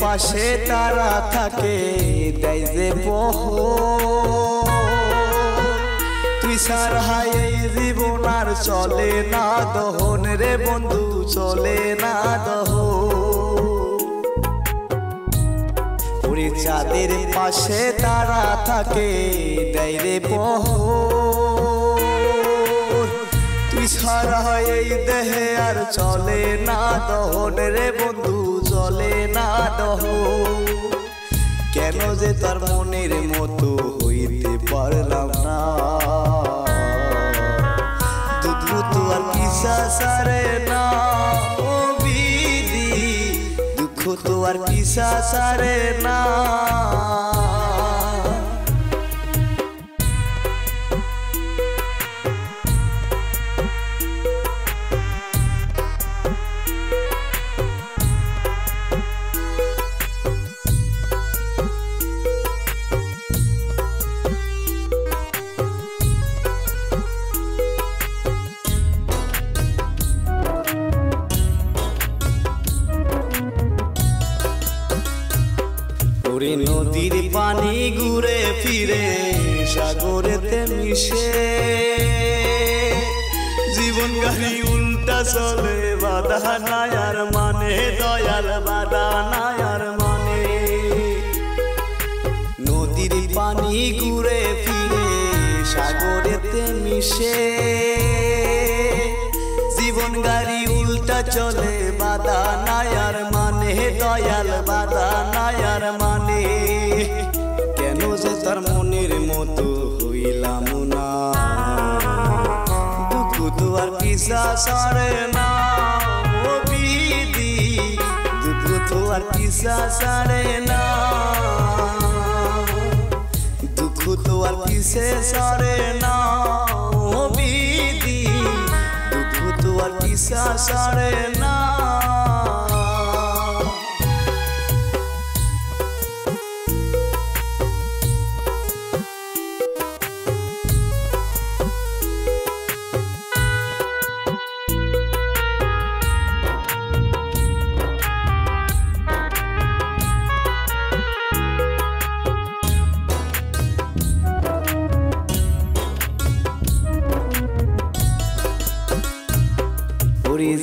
পাশে তারা থাকে দেয় যে প্রহর। তুই ছাড়া এই জীবন আর চলে না দহন রে বন্ধু, চলে না দহন। ওরে চাঁদের পাশে তারা থাকে দেয় রে প্রহর। তুই ছাড়া এই দেহে আর চলে না দহন রে বন্ধু, চলে না দহন। কেন যে তার মনের মতো হইতে পারলাম না, দুঃখ তো আর পিছা সারে না ও বিধি, দুঃখ তো আর পিছা সারে না। ওরে নদীর পানি ঘুরে ফিরে সাগরেতে মিশে, জীবন গাড়ি উল্টা চলে বাধা নাই আর মানে, দয়াল বাধা নাই আর মানে। নদীর পানি ঘুরে ফিরে সাগরেতে মিশে, জীবন গাড়ি উল্টা চলে বাধা নাই আর মানে, দয়াল বাধা নাই আর মানে। কেন যে তার মনের মতো হইলাম না, দুঃখ তো আর পিছা সারে না ও বিধি, দুঃখ তো আর পিছা সারে না, দুঃখ তো আর পিছে সারে না ও বিধি, দুঃখ তো আর পিছা সারে না।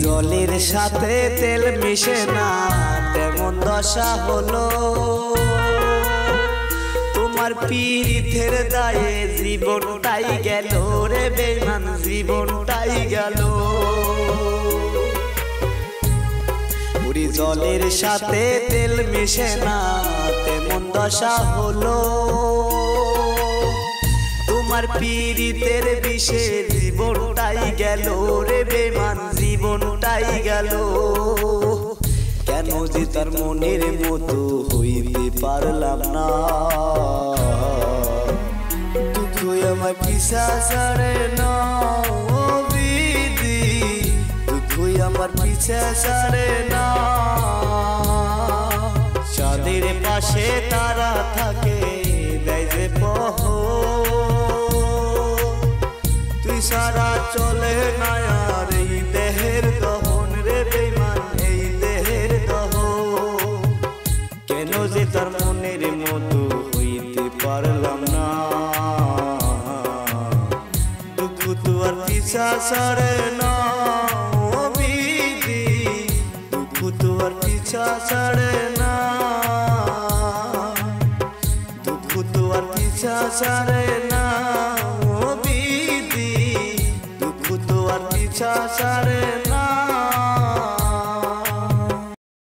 জলের সাথে তেল মিশে না তেমন দশা হলো, তোমার পীড়িতের দায়ে জীবনটাই গেল রে বেঈমান, জীবনটাই গেল। পুরি জলের সাথে তেল মিশে না তেমন দশা হলো, তোমার পীড়িতের বিষে জীবনটাই গেল রে বেঈমান, জীবনটাই গেল। কেন যে তার মনের মতো হইতে পারলাম না, দুঃখ আমার পিছা ছাড়ে না ও বিধি, দুঃখ আমার পিছা ছাড়ে না। চাঁদের পাশে তারা থাকে দেয় যে প্রহর, তুই সারা চলে না আর এই দেহের দহন রে বেঈমান, এই দেহের দহন। কেন যে তার মনের মতো হইতে পারলাম না, দুঃখ তো আর পিছা ছাড়ে না ও বিধি, দুঃখ তো আর পিছা ছাড়ে না, দুঃখ তো আর পিছা ছাড়ে না ও বিধি, দুঃখ তো আর পিছা ছাড়ে না।